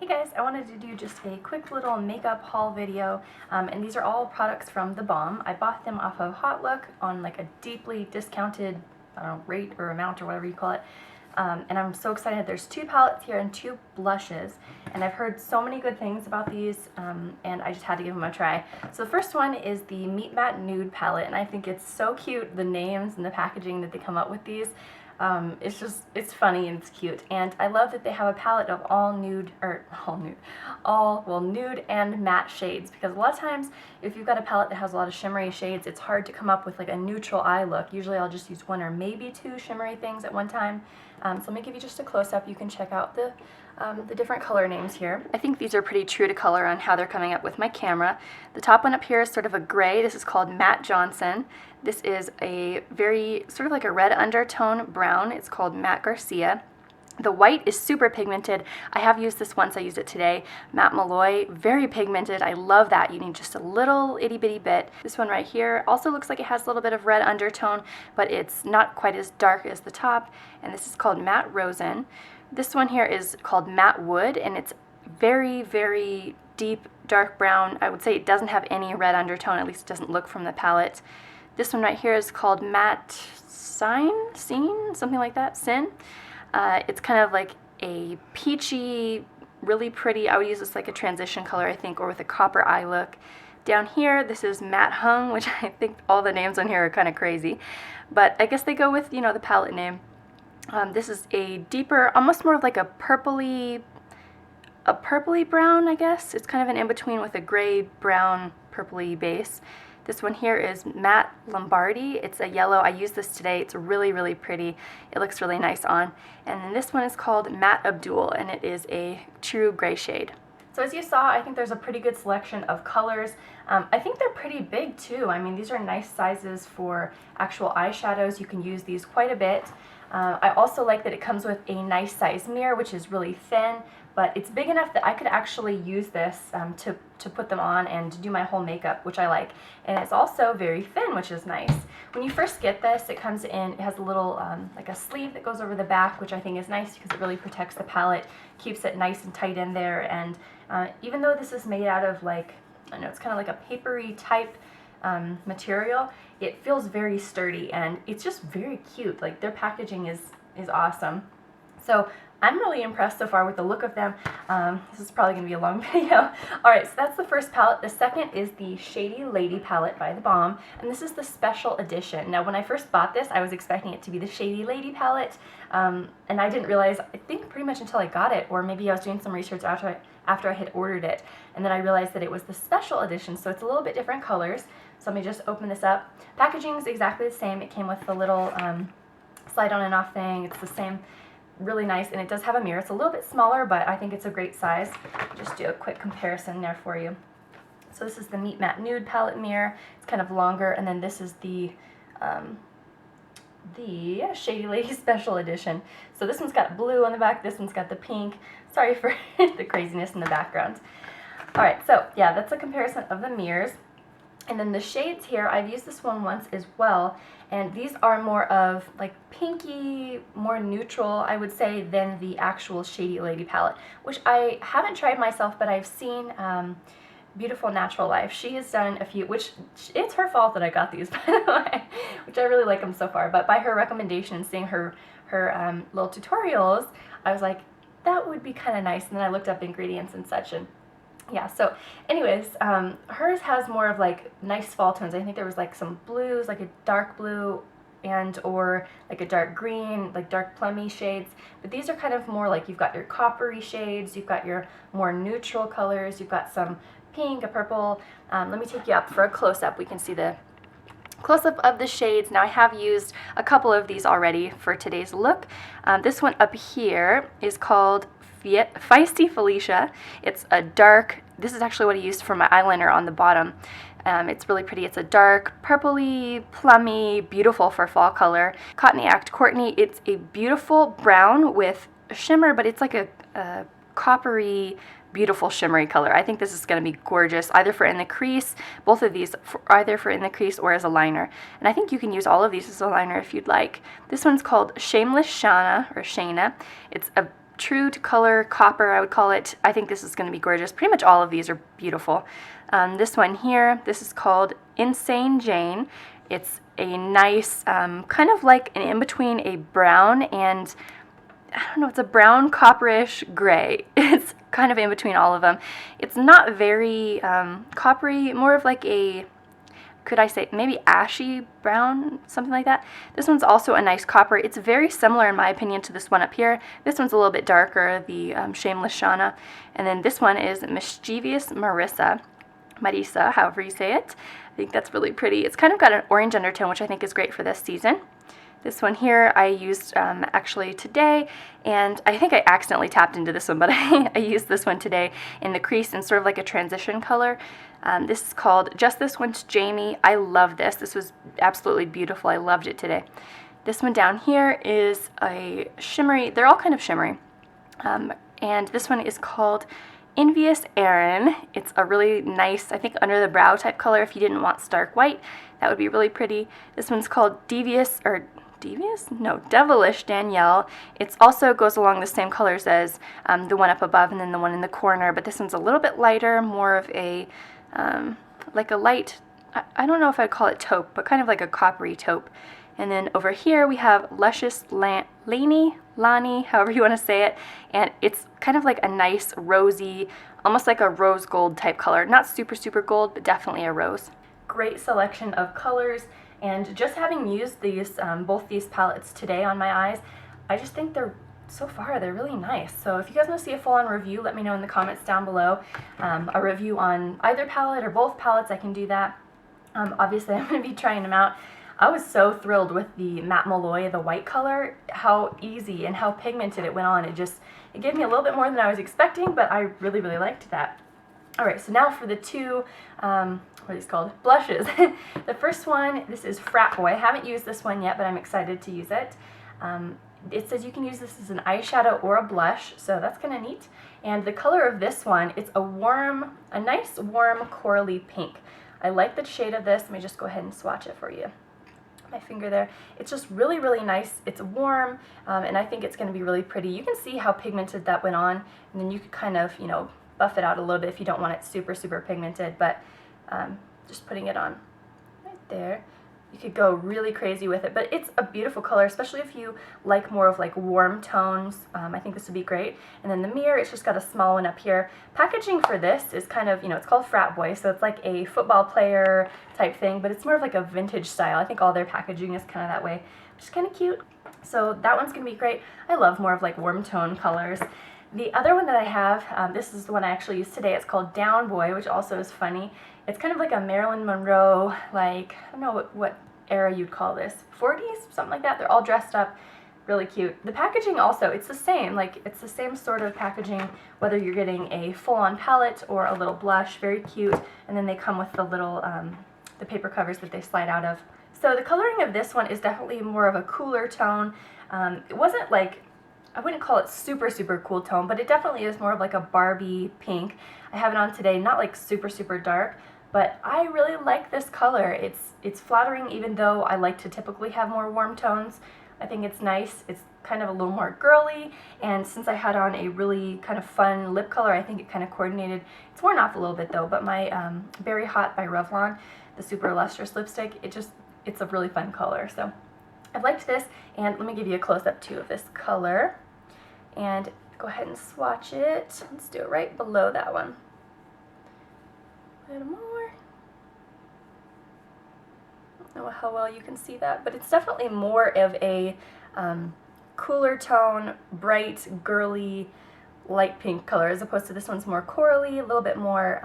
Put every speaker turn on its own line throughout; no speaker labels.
Hey guys, I wanted to do just a quick little makeup haul video, and these are all products from the Balm. I bought them off of Hot Look on like a deeply discounted, I don't know, rate or amount or whatever you call it. And I'm so excited. There's 2 palettes here and 2 blushes, and I've heard so many good things about these, and I just had to give them a try. So the first one is the Meet Matte Nude palette, and I think it's so cute, the names and the packaging that they come up with these. It's funny and it's cute, and I love that they have a palette of nude and matte shades, because a lot of times if you've got a palette that has a lot of shimmery shades, it's hard to come up with like a neutral eye look. Usually I'll just use 1 or maybe 2 shimmery things at one time. So let me give you just a close-up. You can check out the different color names here. I think these are pretty true to color on how they're coming up with my camera. The top one up here is sort of a gray. This is called Matte Johnson. This is a very sort of like a red undertone brown. It's called Matte Garcia. The white is super pigmented. I have used this once. I used it today. Matte Malloy, very pigmented. I love that. You need just a little itty bitty bit. This one right here also looks like it has a little bit of red undertone, but it's not quite as dark as the top. And this is called Matte Rosen. This one here is called Matte Wood, and it's very, very deep dark brown. I would say it doesn't have any red undertone, at least it doesn't look from the palette. This one right here is called Matte Scene, something like that, Sin. It's kind of like a peachy, really pretty, I would use this like a transition color, I think, or with a copper eye look. Down here, this is Matte Hung, which I think all the names on here are kind of crazy, but I guess they go with, you know, the palette name. This is a deeper, almost more of like a purpley brown, I guess. It's kind of an in-between with a gray, brown, purpley base. This one here is Matte Lombardy. It's a yellow. I used this today. It's really, really pretty. It looks really nice on. And then this one is called Matte Abdul, and it is a true gray shade. So as you saw, I think there's a pretty good selection of colors. I think they're pretty big too. I mean, these are nice sizes for actual eyeshadows. You can use these quite a bit. I also like that it comes with a nice size mirror, which is really thin, but it's big enough that I could actually use this to put them on and do my whole makeup, which I like. And it's also very thin, which is nice. When you first get this, it comes in, it has a little like a sleeve that goes over the back, which I think is nice because it really protects the palette, keeps it nice and tight in there. And even though this is made out of like, I know it's kind of like a papery type material, it feels very sturdy and it's just very cute. Like, their packaging is awesome. So I'm really impressed so far with the look of them. This is probably going to be a long video. Alright, so that's the first palette. The second is the Shady Lady palette by the Balm, and this is the special edition. Now, when I first bought this, I was expecting it to be the Shady Lady palette, and I didn't realize, I think pretty much until I got it, or maybe I was doing some research after I had ordered it, and then I realized that it was the special edition, so it's a little bit different colors. So let me just open this up. Packaging is exactly the same. It came with the little slide on and off thing. It's the same, really nice, and it does have a mirror. It's a little bit smaller, but I think it's a great size. Just do a quick comparison there for you. So this is the Meet Matte Nude palette mirror. It's kind of longer, and then this is the Shady Lady Special Edition. So this one's got blue on the back, this one's got the pink. Sorry for the craziness in the background. Alright, so yeah, that's a comparison of the mirrors. And then the shades here, I've used this one once as well, and these are more of like pinky, more neutral, I would say, than the actual Shady Lady palette, which I haven't tried myself, but I've seen Beautiful Natural Life. She has done a few, which it's her fault that I got these, by the way, which I really like them so far, but by her recommendation, seeing her little tutorials, I was like, that would be kind of nice, and then I looked up ingredients and such, and yeah, so anyways, hers has more of like nice fall tones. I think there was like some blues, like a dark blue and or like a dark green, like dark plummy shades. But these are kind of more like, you've got your coppery shades, you've got your more neutral colors, you've got some pink, a purple. Let me take you up for a close-up. We can see the close-up of the shades. Now, I have used a couple of these already for today's look. This one up here is called Feisty Felicia. It's a dark, this is actually what I used for my eyeliner on the bottom. It's really pretty. It's a dark purpley, plummy, beautiful for fall color. Cottony Act Courtney, it's a beautiful brown with shimmer, but it's like a coppery, beautiful shimmery color. I think this is going to be gorgeous, either for in the crease, both of these, either for in the crease or as a liner. And I think you can use all of these as a liner if you'd like. This one's called Shameless Shana, or Shayna. It's a true to color copper, I would call it. I think this is going to be gorgeous. Pretty much all of these are beautiful. This one here, this is called Insane Jane. It's a nice, kind of like an in-between a brown and, I don't know, it's a brown copperish gray. It's kind of in between all of them. It's not very coppery, more of like a, could I say, maybe ashy brown, something like that. This one's also a nice copper. It's very similar, in my opinion, to this one up here. This one's a little bit darker, the Shameless Shauna. And then this one is Mischievous Marissa, however you say it. I think that's really pretty. It's kind of got an orange undertone, which I think is great for this season. This one here I used actually today, and I think I accidentally tapped into this one, but I used this one today in the crease in sort of like a transition color. This is called Just This One's Jamie. I love this. This was absolutely beautiful. I loved it today. This one down here is a shimmery, they're all kind of shimmery, and this one is called Envious Erin. It's a really nice, I think, under the brow type color. If you didn't want stark white, that would be really pretty. This one's called Devilish Danielle. It also goes along the same colors as the one up above and then the one in the corner, but this one's a little bit lighter, more of a, like a light, I don't know if I'd call it taupe, but kind of like a coppery taupe. And then over here we have Luscious Lani, however you want to say it, and it's kind of like a nice rosy, almost like a rose gold type color. Not super, super gold, but definitely a rose. Great selection of colors, and just having used these, both these palettes today on my eyes, I just think so far they're really nice. So if you guys want to see a full-on review, let me know in the comments down below. A review on either palette or both palettes, I can do that. Obviously I'm going to be trying them out. I was so thrilled with the Matte Malloy, the white color, how easy and how pigmented it went on. It gave me a little bit more than I was expecting, but I really, really liked that. Alright, so now for the two, what are these called? Blushes. The first one, this is Frat Boy. I haven't used this one yet, but I'm excited to use it. It says you can use this as an eyeshadow or a blush, so that's kind of neat. And the color of this one, it's a nice warm corally pink. I like the shade of this. Let me just go ahead and swatch it for you. My finger there. It's just really, really nice. It's warm, and I think it's going to be really pretty. You can see how pigmented that went on, and then you could kind of, you know, buff it out a little bit if you don't want it super, super pigmented, but just putting it on right there. You could go really crazy with it, but it's a beautiful color, especially if you like more of like warm tones. I think this would be great. And then the mirror, it's just got a small one up here. Packaging for this is kind of, you know, it's called Frat Boy, so it's like a football player type thing, but it's more of like a vintage style. I think all their packaging is kind of that way, which is kind of cute. So that one's going to be great. I love more of like warm tone colors. The other one that I have, this is the one I actually used today. It's called Down Boy, which also is funny. It's kind of like a Marilyn Monroe, like, I don't know what era you'd call this, 40s, something like that. They're all dressed up, really cute. The packaging also, it's the same, like it's the same sort of packaging, whether you're getting a full-on palette or a little blush, very cute. And then they come with the little, the paper covers that they slide out of. So the coloring of this one is definitely more of a cooler tone. It wasn't like, I wouldn't call it super, super cool tone, but it definitely is more of like a Barbie pink. I have it on today, not like super, super dark, but I really like this color. It's flattering, even though I like to typically have more warm tones. I think it's nice. It's kind of a little more girly, and since I had on a really kind of fun lip color, I think it kind of coordinated. It's worn off a little bit though, but my Berry Hot by Revlon, the super lustrous lipstick, it's a really fun color. So I've liked this, and let me give you a close-up too of this color. And go ahead and swatch it. Let's do it right below that one. A little more. I don't know how well you can see that, but it's definitely more of a cooler tone, bright, girly, light pink color, as opposed to this one's more corally, a little bit more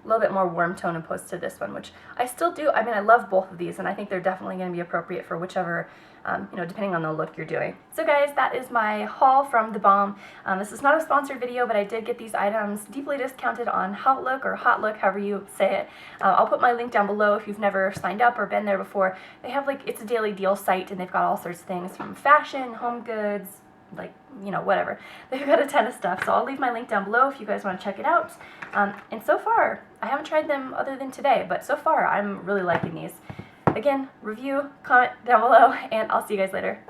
warm tone opposed to this one, which I still do. I mean, I love both of these, and I think they're definitely going to be appropriate for whichever, you know, depending on the look you're doing. So guys, that is my haul from the Balm. This is not a sponsored video, but I did get these items deeply discounted on Hotlook, or Hotlook, however you say it. I'll put my link down below if you've never signed up or been there before. They have like, it's a daily deal site, and they've got all sorts of things from fashion, home goods, like, you know, whatever. They've got a ton of stuff, so I'll leave my link down below if you guys want to check it out. And so far, I haven't tried them other than today, but so far I'm really liking these. Again, review, comment down below, and I'll see you guys later.